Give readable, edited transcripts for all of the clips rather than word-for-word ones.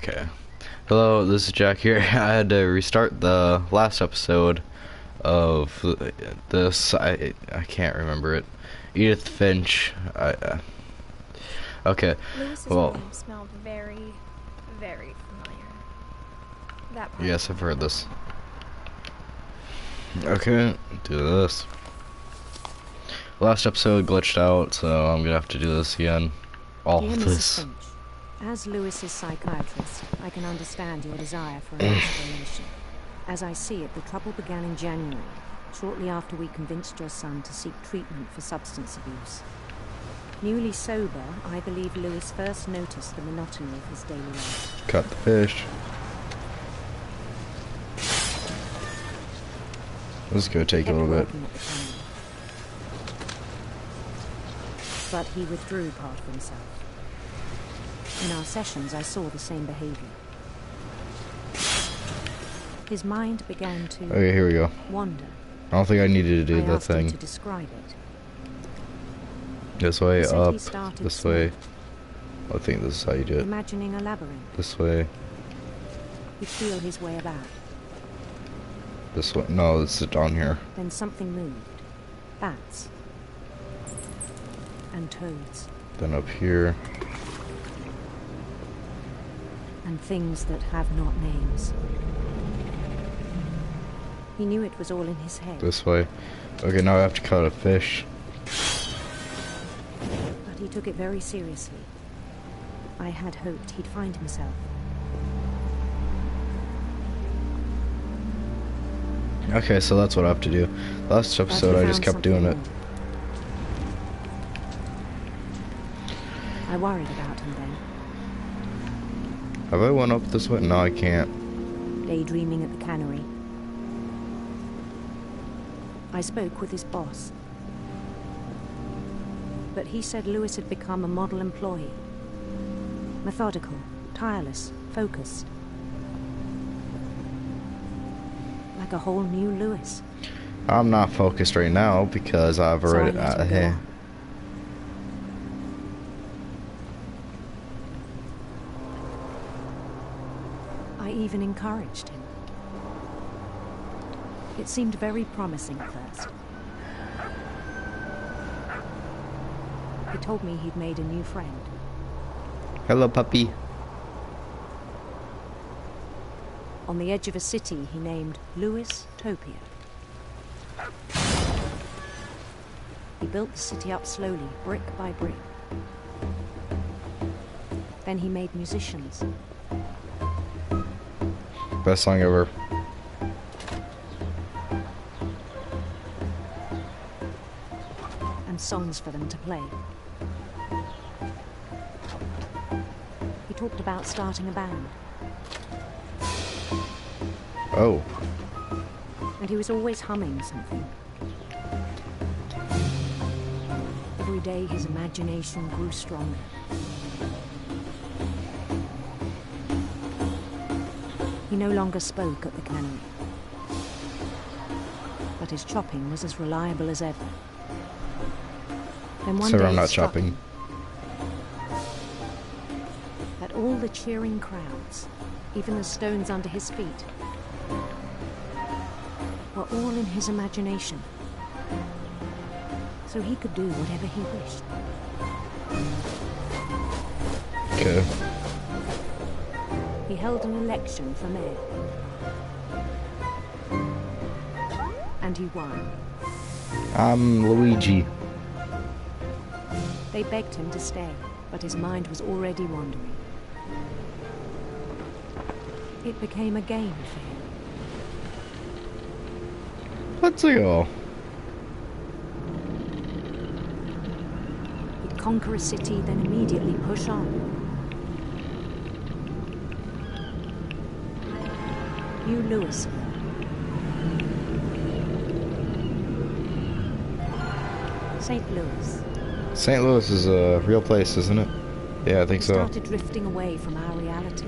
Okay. Hello, this is Jack here. I had to restart the last episode of this. I can't remember it. Edith Finch. Okay. Lewis's Well, name smelled very, very familiar. That part. yes, I've heard this. Okay, do this. Last episode glitched out, so I'm gonna have to do this again. All Dear of Mrs. this. Finch, as Lewis's psychiatrist, I can understand your desire for an explanation. As I see it, the trouble began in January, shortly after we convinced your son to seek treatment for substance abuse. Newly sober, I believe Lewis first noticed the monotony of his daily life. Cut the fish. This is gonna take a little bit. But he withdrew part of himself. In our sessions, I saw the same behavior. His mind began to Okay, here we go. wander. I don't think I needed to do I that asked him thing. to describe it. This way, He said he up, started this small, way. I think this is how you do it. imagining a labyrinth. This way, He'd feel his way about. this way. No, this is down here. Then something moved. Bats. And toads. Then up here. And things that have not names. He knew it was all in his head. This way. Okay, now I have to cut a fish. But he took it very seriously. I had hoped he'd find himself. Okay, so that's what I have to do. Last But he episode, I just found kept doing it. something more. I worried about him then, Have I went up this way? No, I can't. daydreaming at the cannery. I spoke with his boss. But he said Lewis had become a model employee. Methodical, tireless, focused. Like a whole new Lewis. I'm not focused right now because I've So I already. let him go Hey. on. I even encouraged him. It seemed very promising at first. He told me he'd made a new friend. Hello, puppy. On the edge of a city he named Lewis Topia. He built the city up slowly, brick by brick. Then he made musicians. Best song ever. And songs for them to play. He talked about starting a band. Oh. And he was always humming something. Every day his imagination grew stronger. He no longer spoke at the cannery. But his chopping was as reliable as ever. Then one Sorry, day I'm it not struck chopping. him that all the cheering crowds, even the stones under his feet, were all in his imagination. So he could do whatever he wished. Okay. He held an election for mayor. And he won. I'm Luigi. They begged him to stay, but his mind was already wandering. It became a game for him. Let's go. He'd conquer a city, then immediately push on. New Louisville. St. Louis. St. Louis is a real place, isn't it? Yeah, I think We so. started drifting away from our reality.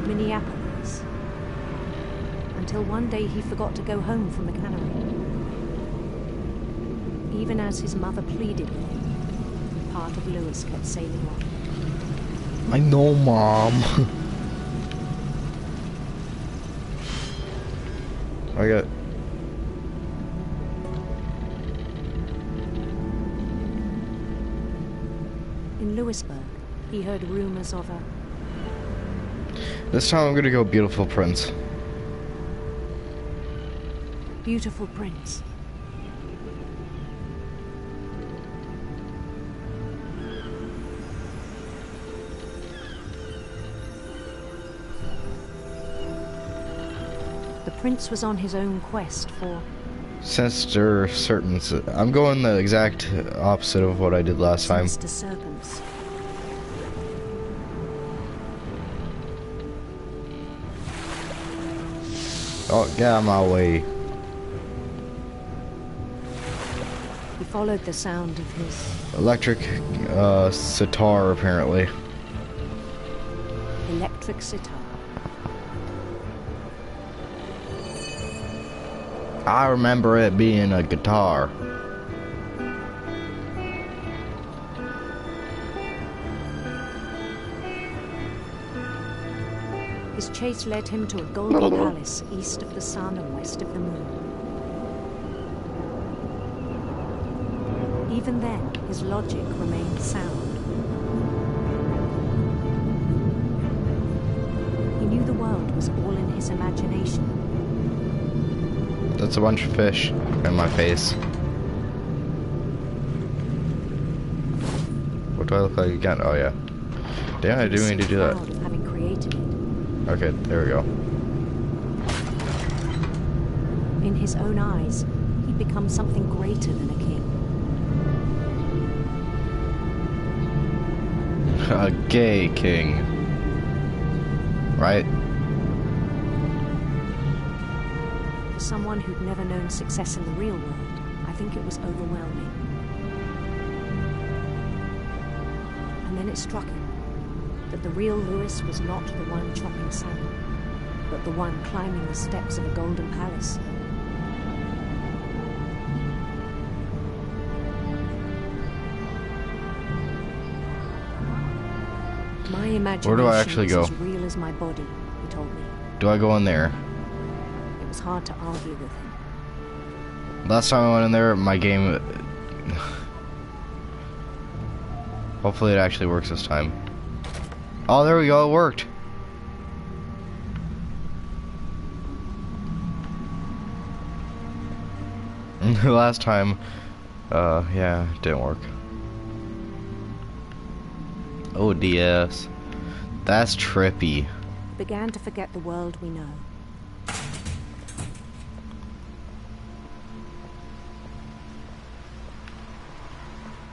Minneapolis. Until one day he forgot to go home from the cannery. Even as his mother pleaded with him, part of Lewis kept sailing on. I know, Mom. I got. In Lewisburg, he heard rumors of a This time I'm gonna go beautiful prince. beautiful prince. The prince was on his own quest for Sinister serpents. I'm going the exact opposite of what I did last time. sinister serpents. Oh, get out of my way. He followed the sound of his Electric sitar, apparently. electric sitar. I remember it being a guitar. His chase led him to a golden palace east of the sun and west of the moon. Even then, his logic remained sound. He knew the world was all in his imagination. That's a bunch of fish in my face. What do I look like again? Oh yeah. Damn, I didn't mean to do that. Proud of having created it. Okay, there we go. In his own eyes, he'd become something greater than a king. A gay king. Right? For someone who'd never known success in the real world, I think it was overwhelming. And then it struck him that the real Lewis was not the one chopping salmon, but the one climbing the steps of a golden palace. My imagination Where do I actually is go? as real as my body, he told me. Do I go in there? It was hard to argue with him. Last time I went in there, my game... Hopefully it actually works this time. Oh, there we go, it worked. Last time, yeah, it didn't work. Oh, DS. That's trippy. He began to forget the world we know.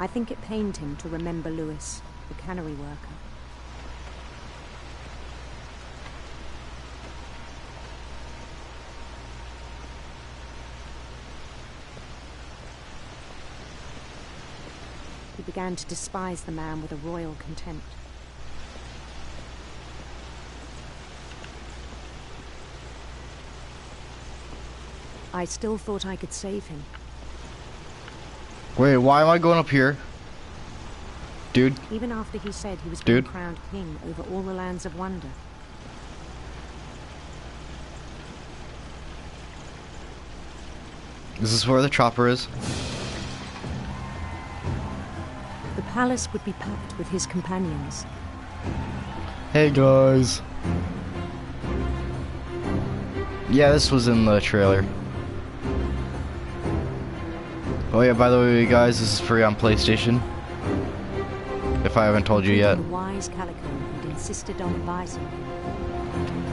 I think it pained him to remember Lewis, the cannery worker. He began to despise the man with a royal contempt. I still thought I could save him. Wait, why am I going up here? Dude, Even after he said he was Dude. being crowned king over all the lands of wonder. is this where the chopper is? The palace would be packed with his companions. Hey guys. Yeah, this was in the trailer. Oh yeah, by the way guys, this is free on PlayStation. If I haven't told you yet. The wise Calico had insisted on advising him.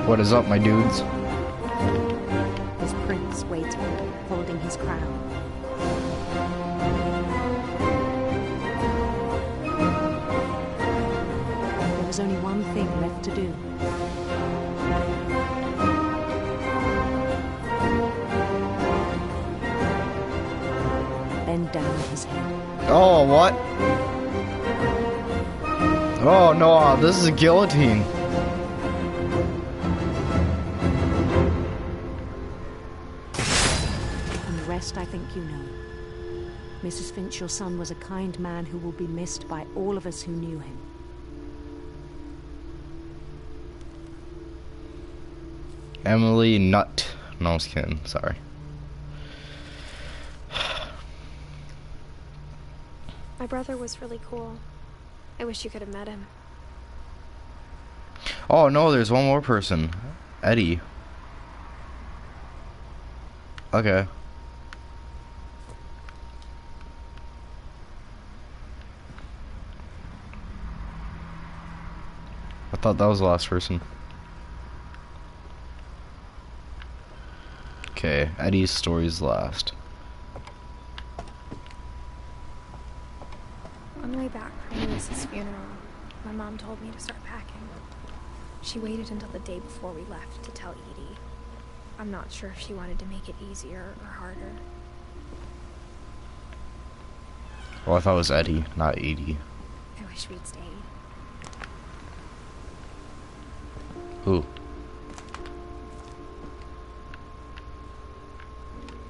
What is up, my dudes? His prince waited, holding his crown. There was only one thing left to do. Oh, what? Oh no, this is a guillotine. And the rest I think you know. Mrs. Finch, your son was a kind man who will be missed by all of us who knew him. Emily Nutt. No, I was kidding. Sorry. My brother was really cool. I wish you could have met him. Oh no, there's one more person. Eddie. Okay. I thought that was the last person. Okay, Eddie's story's last. On the way back from Lewis's funeral, my mom told me to start packing. She waited until the day before we left to tell Edie. I'm not sure if she wanted to make it easier or harder. Well, I thought it was Eddie, not Edie. I wish we'd stayed. Who?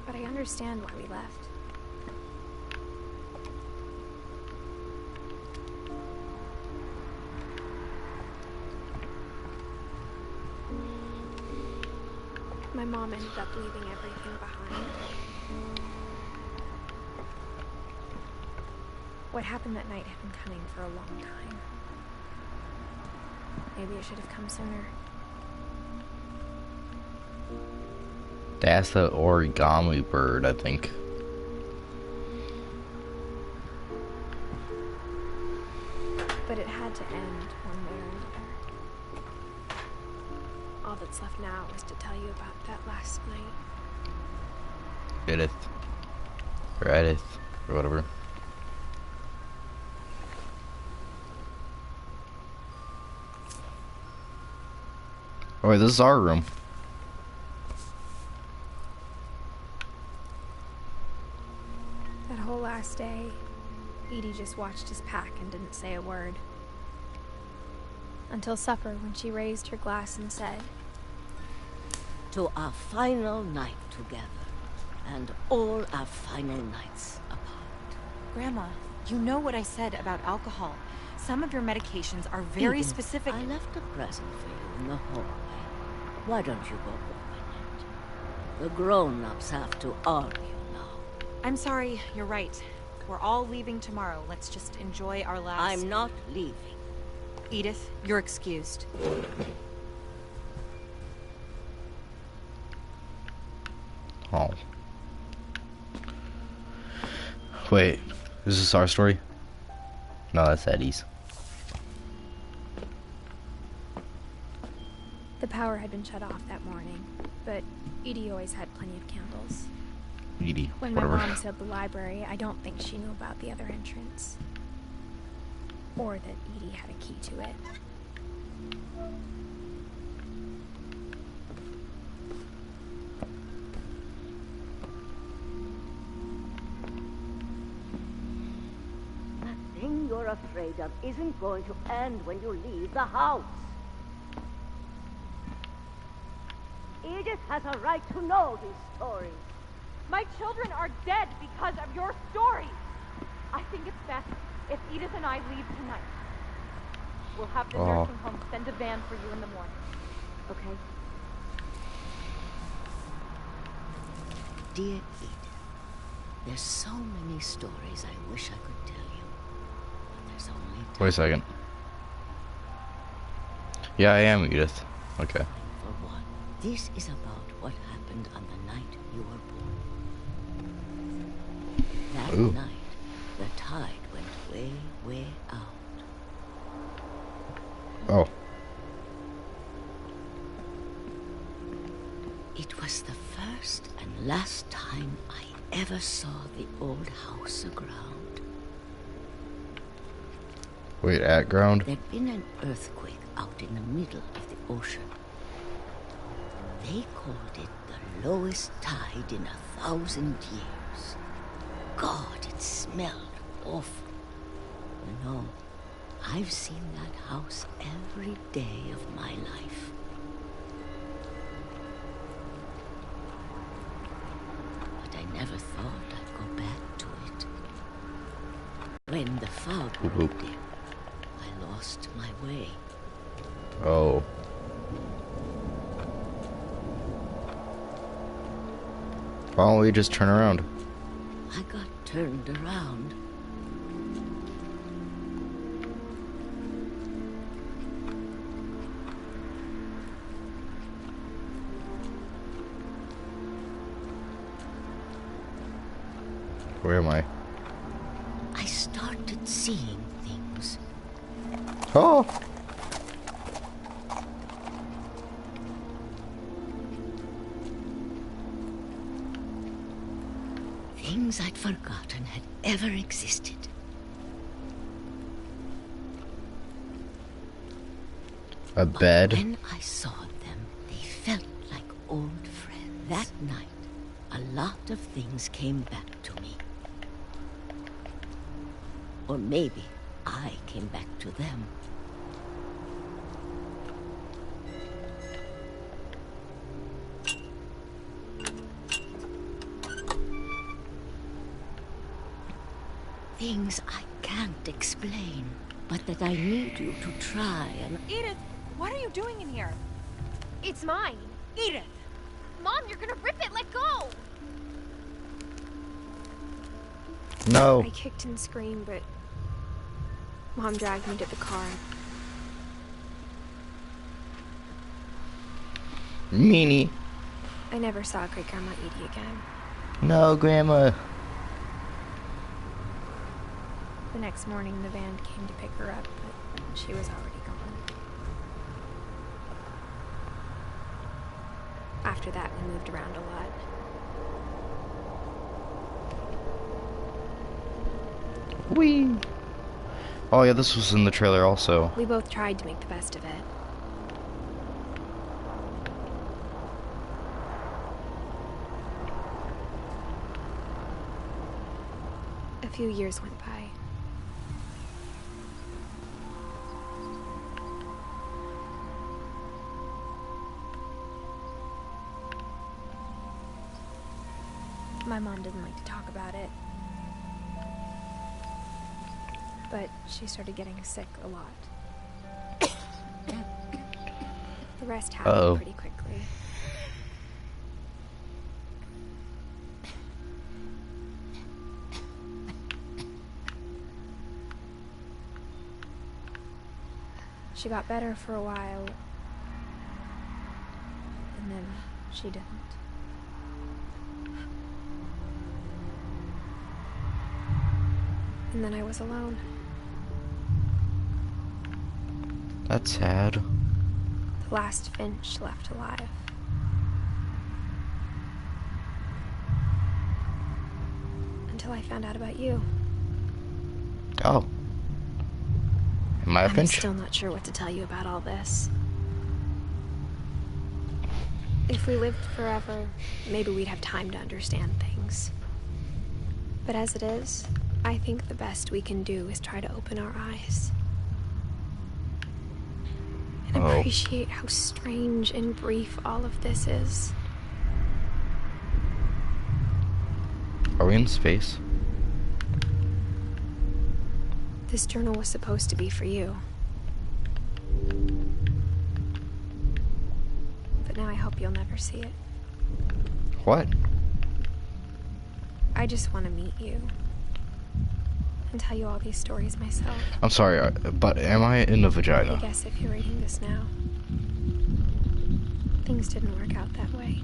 But I understand why we left. My mom ended up leaving everything behind. What happened that night had been coming for a long time. Maybe it should have come sooner. That's the origami bird, I think. But it had to end one way or another. All that's left now is to tell you about that last night. Edith. Or Edith. Or whatever. Oh wait, this is our room. That whole last day, Edie just watched us pack and didn't say a word. Until supper, when she raised her glass and said, "To our final night together, and all our final nights apart." Grandma, you know what I said about alcohol. Some of your medications are very Edith, specific. I left a present for you in the hallway. Why don't you go open it? The grown-ups have to argue now. I'm sorry, you're right. We're all leaving tomorrow. Let's just enjoy our last... I'm not leaving. Edith, you're excused. Oh. Wait, is this our story? No, that's Eddie's. the power had been shut off that morning, but Edie always had plenty of candles. Edie, When my whatever. mom said the library, I don't think she knew about the other entrance. Or that Edie had a key to it. That thing you're afraid of isn't going to end when you leave the house. Edith has a right to know these stories. My children are dead because of your stories. I think it's best if Edith and I leave tonight. We'll have the nursing home send a van for you in the morning. Okay? Dear Edith, there's so many stories I wish I could tell you. But there's only time Wait a second. Yeah, I am Edith. Okay. for one. This is about what happened on the night you were born. That Ooh. night, the tide went way, way out. Oh. It was the first and last time I ever saw the old house aground. Wait, at ground? There'd been an earthquake out in the middle of the ocean. They called it the lowest tide in 1,000 years. God, it smelled awful. You know, I've seen that house every day of my life. But I never thought I'd go back to it. When the fog moved in, I lost my way. Oh. Why don't we just turn around? I got turned around. Where am I? I started seeing things. Oh! Things I'd forgotten had ever existed. A bed? When I saw them, they felt like old friends. That night, a lot of things came back to me. Or maybe I came back to them. Things I can't explain, but that I need you to try and... Edith, what are you doing in here? It's mine. Edith! Mom, you're gonna rip it. Let go. No. I kicked and screamed, but Mom dragged me to the car. Meanie. I never saw Great Grandma Edie again. No, Grandma. The next morning, the van came to pick her up, but she was already gone. After that, we moved around a lot. Whee! Oh yeah, this was in the trailer also. We both tried to make the best of it. A few years went by. My mom didn't like to talk about it. But she started getting sick a lot. The rest happened pretty quickly. She got better for a while, and then she didn't. And then I was alone. That's sad. The last Finch left alive. Until I found out about you. Oh. Am I a I'm Finch? still not sure what to tell you about all this. If we lived forever, maybe we'd have time to understand things. But as it is, I think the best we can do is try to open our eyes. And appreciate how strange and brief all of this is. Are we in space? This journal was supposed to be for you. But now I hope you'll never see it. What? I just want to meet you. And tell you all these stories myself. I'm sorry, but am I in the I vagina? guess if you're reading this now, things didn't work out that way.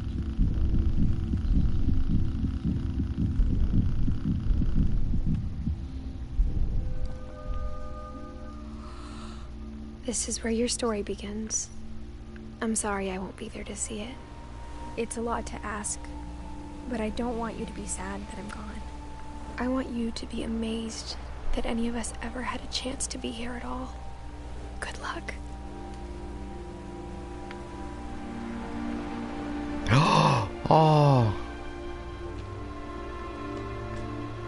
This is where your story begins. I'm sorry I won't be there to see it. It's a lot to ask, but I don't want you to be sad that I'm gone. I want you to be amazed that any of us ever had a chance to be here at all. Good luck. Oh.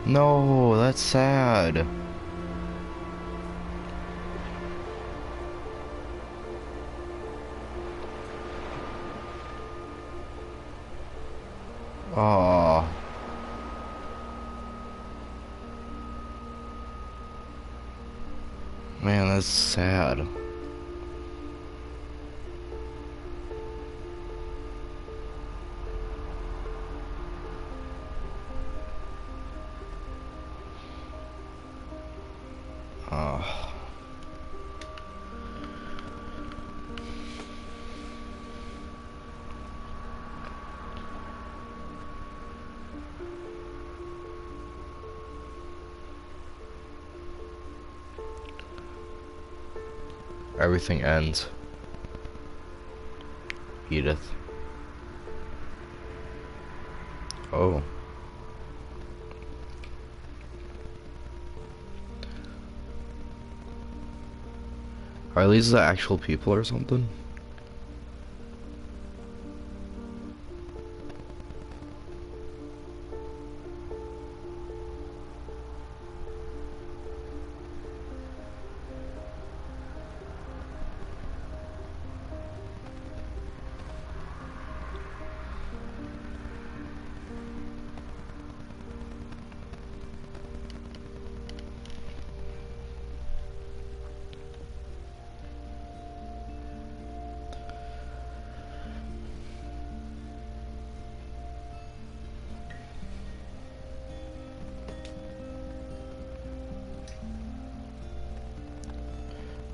No, that's sad. Oh. Man, that's sad. Oh. Everything ends. Edith. Oh. Are these the actual people or something?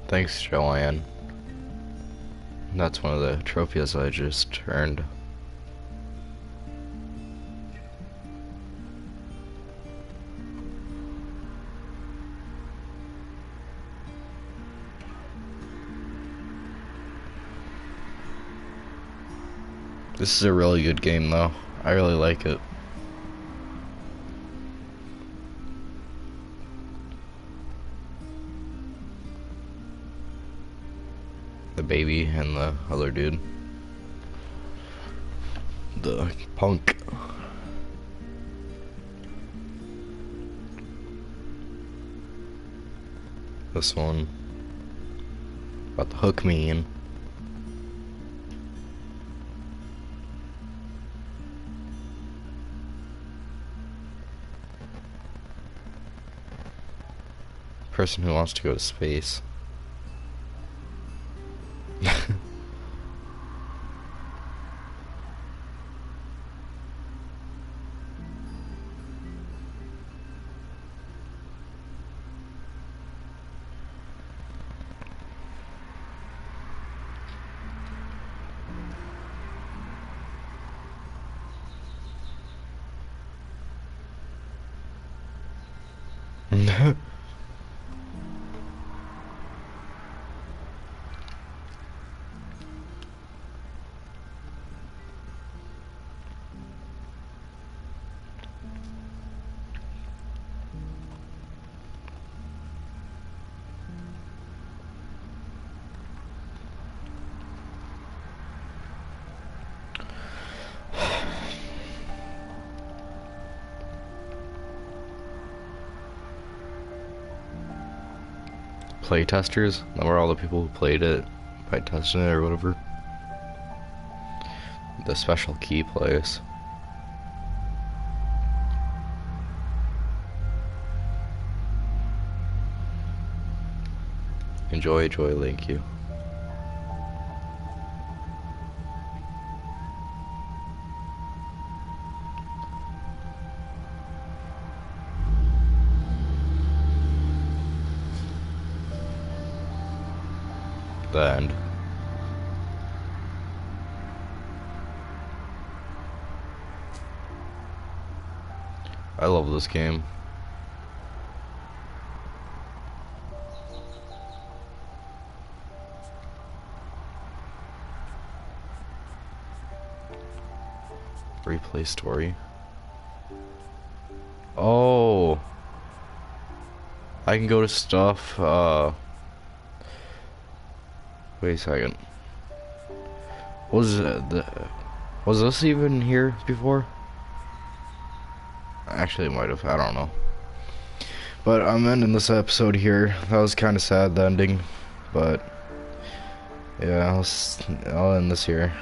Thanks, Joanne. That's one of the trophies I just earned. This is a really good game though. I really like it. The baby and the other dude. The punk. This one. About to hook me in. Person who wants to go to space. Play testers, that were all the people who played it by testing it or whatever. The special key place. Enjoy, thank you. The end. I love this game. Replay story. Oh, I can go to stuff. Wait a second. Was this even here before? Actually, it might have. I don't know. But I'm ending this episode here. That was kind of sad, the ending. But yeah, I'll end this here.